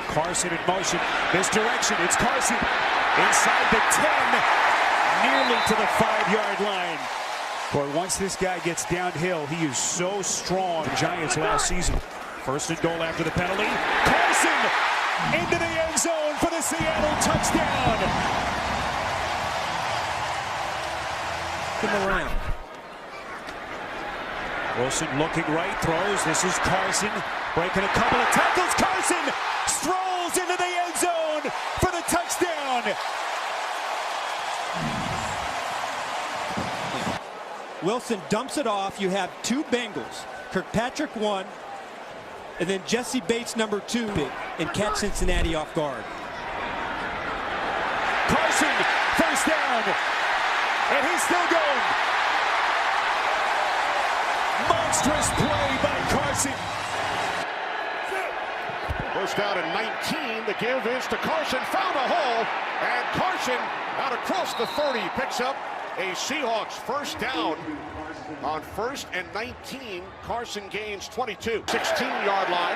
Carson in motion. Misdirection. It's Carson inside the 10, nearly to the 5-yard line. Boy, once this guy gets downhill, he is so strong. Giants last season. First and goal after the penalty. Carson into the end zone for the Seattle touchdown. Come around. Wilson looking right, throws. This is Carson breaking a couple of tackles. Carson strolls into the end zone for the touchdown. Wilson dumps it off. You have two Bengals. Kirkpatrick 1, and then Jesse Bates number 2, and catch Cincinnati off guard. Carson, first down, and he's still going. Monstrous play by Carson. First down and 19. The give is to Carson. Found a hole, and Carson out across the 30 picks up a Seahawks first down on 1st and 19. Carson gains 22. 16-yard line.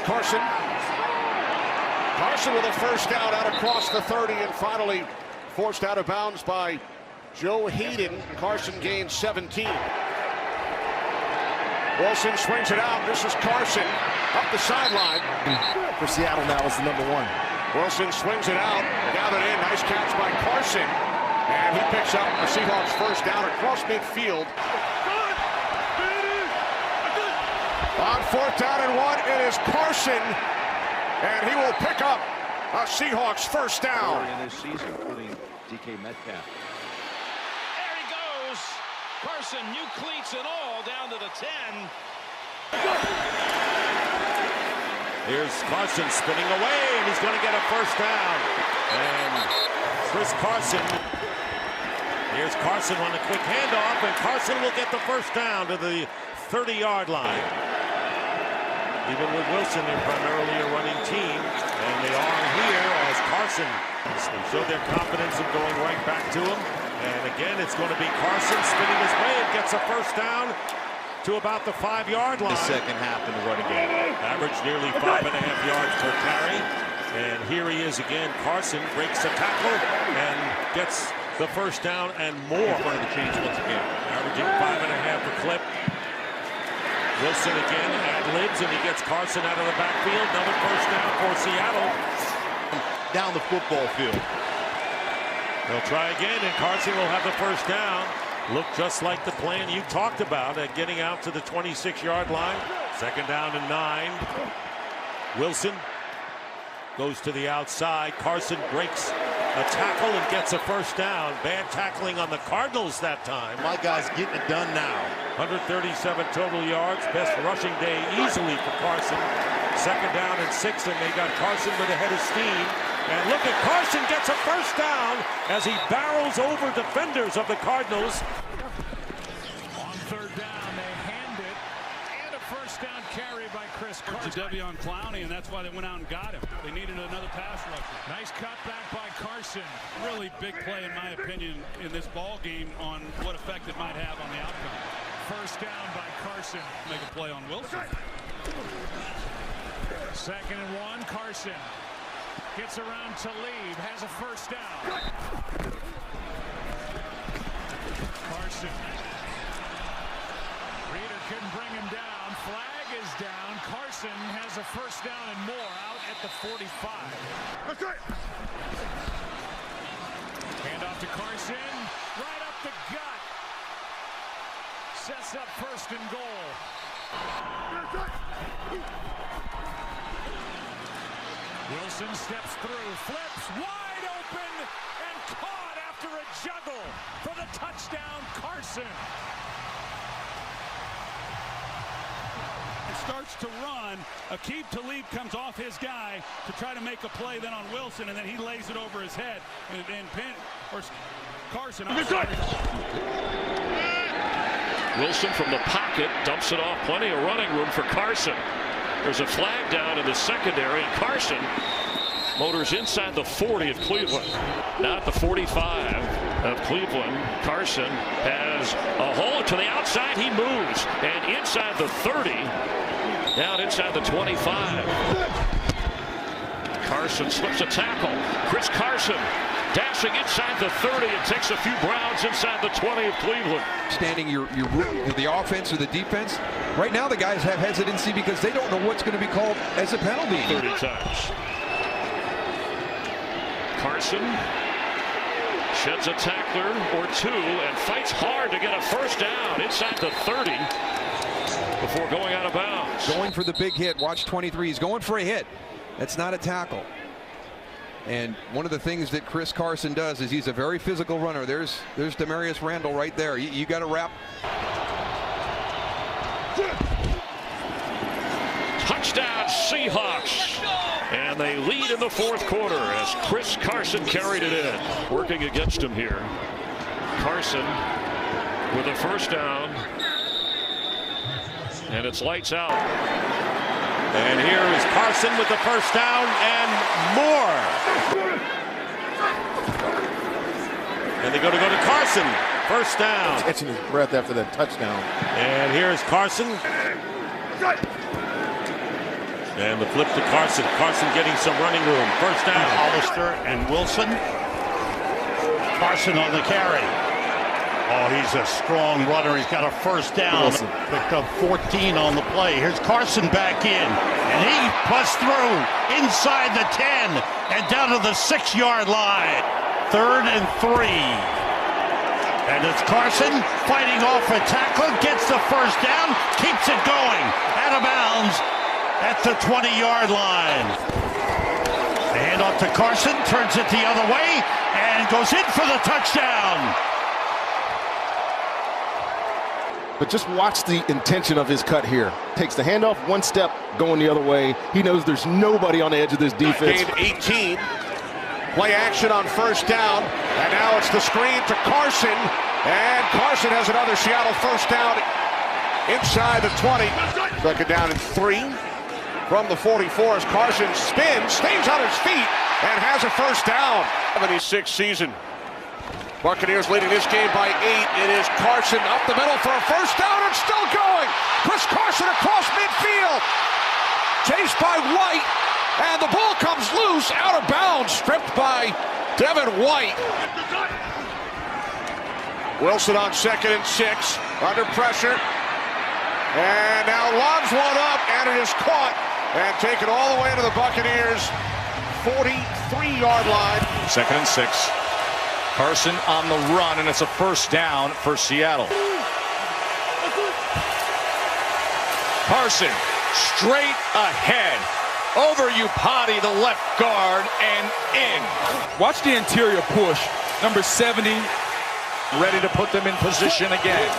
Carson with a first down out across the 30, and finally forced out of bounds by Joe Hayden. Carson gains 17. Wilson swings it out. This is Carson up the sideline. For Seattle now is the number 1. Wilson swings it out, gathered in, nice catch by Carson, and he picks up a Seahawks first down across midfield. On 4th down and 1, it is Carson, and he will pick up a Seahawks first down. In this season, including DK Metcalf. There he goes. Carson, new cleats and all, down to the 10. Here's Carson spinning away, and he's going to get a first down. And Chris Carson. Here's Carson on a quick handoff, and Carson will get the first down to the 30-yard line. Even with Wilson, they're primarily a running team, and they are here as Carson. They show their confidence in going right back to him. And again, it's going to be Carson spinning his way and gets a first down to about the 5-yard line. The second half in the running game. Average nearly 5.5 yards per carry. And here he is again. Carson breaks the tackle and gets the first down and more. He's one of the chains once again. Averaging 5.5 a clip. Wilson again ad-libs, and he gets Carson out of the backfield. Another first down for Seattle. Down the football field. They'll try again, and Carson will have the first down. Looked just like the plan you talked about at getting out to the 26-yard line. Second down and 9. Wilson goes to the outside. Carson breaks a tackle and gets a first down. Bad tackling on the Cardinals that time. My guy's getting it done now. 137 total yards. Best rushing day easily for Carson. Second down and 6, and they got Carson with a head of steam. And look at Carson gets a first down as he barrels over defenders of the Cardinals. On 3rd down, they hand it, and a first down carry by Chris Carson. It's a W on Clowney, and that's why they went out and got him. They needed another pass rusher. Nice cutback by Carson. Really big play, in my opinion, in this ball game on what effect it might have on the outcome. First down by Carson. Make a play on Wilson. 2nd and 1, Carson. Gets around to lead, has a first down. Carson. Reeder couldn't bring him down. Flag is down. Carson has a first down and more out at the 45. Hand off to Carson. Right up the gut. Sets up 1st and goal. Wilson steps through, flips, wide open, and caught after a juggle for the touchdown, Carson. It starts to run. Aqib Talib comes off his guy to try to make a play then on Wilson, and then he lays it over his head. And Carson. Wilson from the pocket dumps it off. Plenty of running room for Carson. There's a flag down in the secondary, and Carson motors inside the 40 of Cleveland. Now at the 45. of Cleveland. Carson has a hole to the outside. He moves. And inside the 30. Down inside the 25. Carson slips a tackle. Chris Carson dashing inside the 30 and takes a few Browns inside the 20 of Cleveland. Standing the offense or the defense. Right now the guys have hesitancy because they don't know what's going to be called as a penalty. 30 times. Carson sheds a tackler or two and fights hard to get a first down inside the 30 before going out of bounds. Going for the big hit. Watch 23. He's going for a hit. That's not a tackle. And one of the things that Chris Carson does is he's a very physical runner. There's Demarius Randall right there. You got to wrap. Touchdown Seahawks. And they lead in the fourth quarter as Chris Carson carried it in. Working against him here. Carson with a first down. And it's lights out. And here is Carson with the first down and more. And they go to Carson. First down. Catching his breath after that touchdown. And here's Carson. And the flip to Carson. Carson getting some running room. First down. Hollister and Wilson. Carson on the carry. Oh, he's a strong runner. He's got a first down. Wilson. Picked up 14 on the play. Here's Carson back in. And he busts through inside the 10 and down to the 6-yard line. 3rd and 3. And it's Carson fighting off a tackler. Gets the first down. Keeps it going. Out of bounds at the 20-yard line. The handoff to Carson. Turns it the other way. And goes in for the touchdown. But just watch the intention of his cut here. Takes the handoff one step, going the other way. He knows there's nobody on the edge of this defense. Gained 18. Play action on first down. And now it's the screen to Carson. And Carson has another Seattle first down inside the 20. Second down and 3 from the 44 as Carson spins, stays on his feet, and has a first down. 76th season. Buccaneers leading this game by 8. It is Carson up the middle for a first down and still going. Chris Carson across midfield. Chased by White. And the ball comes loose out of bounds. Stripped by Devin White. Wilson on 2nd and 6. Under pressure. And now lobs one up. And it is caught. And taken all the way to the Buccaneers. 43-yard line. 2nd and 6. Carson on the run, and it's a first down for Seattle. Carson straight ahead. Over Upati, the left guard, and in. Watch the interior push. Number 70. Ready to put them in position again.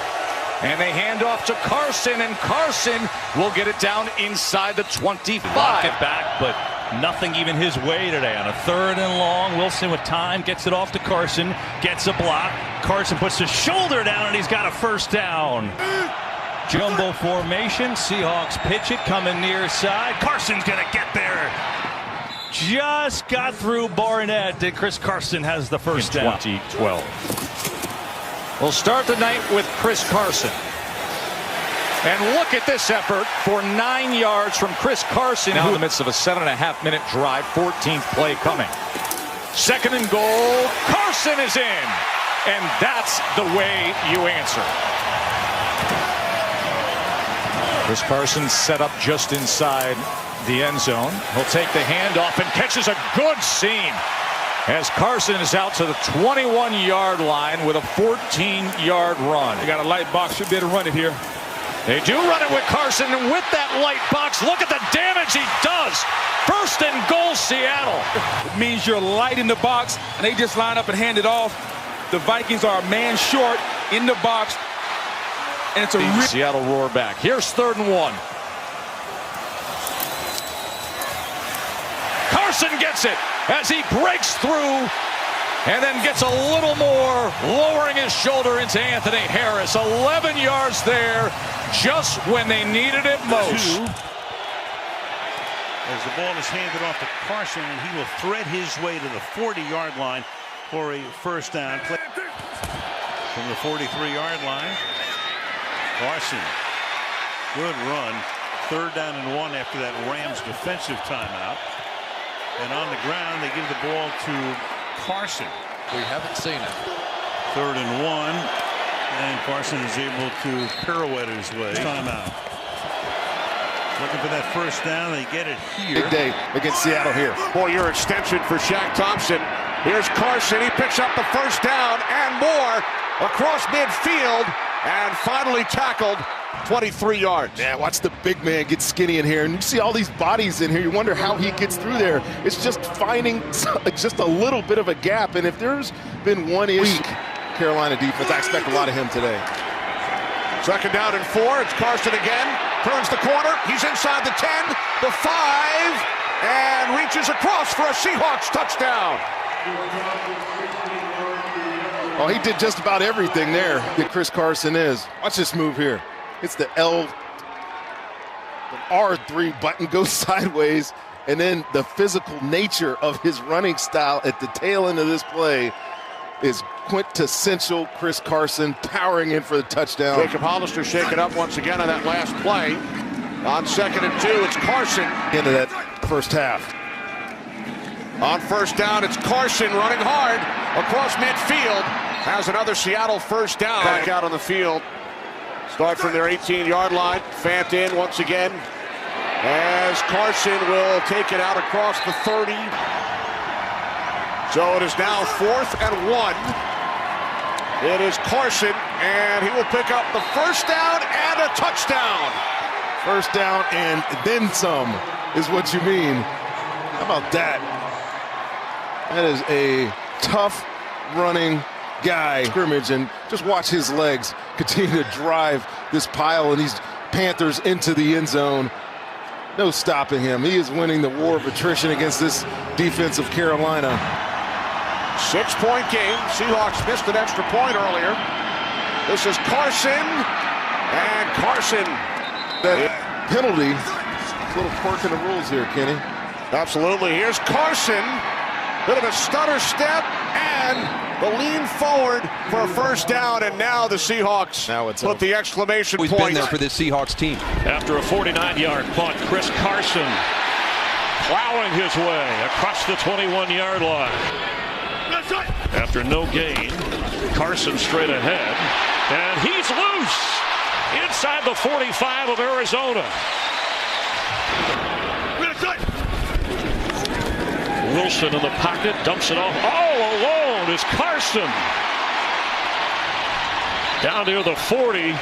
And they hand off to Carson, and Carson will get it down inside the 25. Block it back, but nothing even his way today. On a 3rd and long, Wilson with time gets it off to Carson, gets a block. Carson puts his shoulder down, and he's got a first down. Jumbo formation. Seahawks pitch it, coming near side. Carson's going to get there. Just got through Barnett, and Chris Carson has the first down. 2012. We'll start the night with Chris Carson. And look at this effort for 9 yards from Chris Carson. Now in the midst of a 7.5-minute drive, 14th play coming. 2nd and goal. Carson is in. And that's the way you answer. Chris Carson set up just inside the end zone. He'll take the handoff and catches a good seam as Carson is out to the 21-yard line with a 14-yard run. They got a light box. Should be able to run it here. They do run it with Carson, and with that light box, look at the damage he does. 1st and goal, Seattle. It means you're light in the box, and they just line up and hand it off. The Vikings are a man short in the box, and it's a Seattle roar back. Here's 3rd and 1. Carson gets it as he breaks through and then gets a little more, lowering his shoulder into Anthony Harris. 11 yards there, just when they needed it most. As the ball is handed off to Carson, and he will thread his way to the 40-yard line. for a first down. From the 43-yard line. Carson. Good run. 3rd down and 1 after that Rams defensive timeout. And on the ground, they give the ball to Carson. We haven't seen it. 3rd and 1. And Carson is able to pirouette his way. Timeout. Looking for that first down. They get it here. Big day against Seattle here. 4-year extension for Shaq Thompson. Here's Carson. He picks up the first down and more across midfield and finally tackled 23 yards. Yeah, watch the big man get skinny in here. And you see all these bodies in here. You wonder how he gets through there. It's just finding just a little bit of a gap. And if there's been one weak Carolina defense, I expect a lot of him today. 2nd down and 4. It's Carson again. Turns the corner. He's inside the 10, the 5, and reaches across for a Seahawks touchdown. Oh, he did just about everything there that Chris Carson is. Watch this move here. It's the R3 button goes sideways, and then the physical nature of his running style at the tail end of this play is quintessential Chris Carson powering in for the touchdown. Jacob Hollister shaken up once again on that last play. On 2nd and 2, it's Carson. Into that first half. On 1st down, it's Carson running hard across midfield. Has another Seattle first down. Back out on the field. Start from their 18-yard line. Fant in once again. As Carson will take it out across the 30. So it is now 4th and 1. It is Carson, and he will pick up the first down and a touchdown. First down and then some is what you mean. How about that? That is a tough running guy. Scrimmage, and just watch his legs continue to drive this pile and these Panthers into the end zone. No stopping him. He is winning the war of attrition against this defense of Carolina. 6-point game. Seahawks missed an extra point earlier. This is Carson, and Carson. That penalty, a little quirk in the rules here, Kenny. Absolutely. Here's Carson. Bit of a stutter step and the lean forward for a first down, and now the Seahawks put the exclamation point. He's been there for this Seahawks team. After a 49-yard punt, Chris Carson plowing his way across the 21-yard line. After no gain, Carson straight ahead, and he's loose inside the 45 of Arizona. Wilson in the pocket, dumps it off. All alone is Carson. Down near the 40.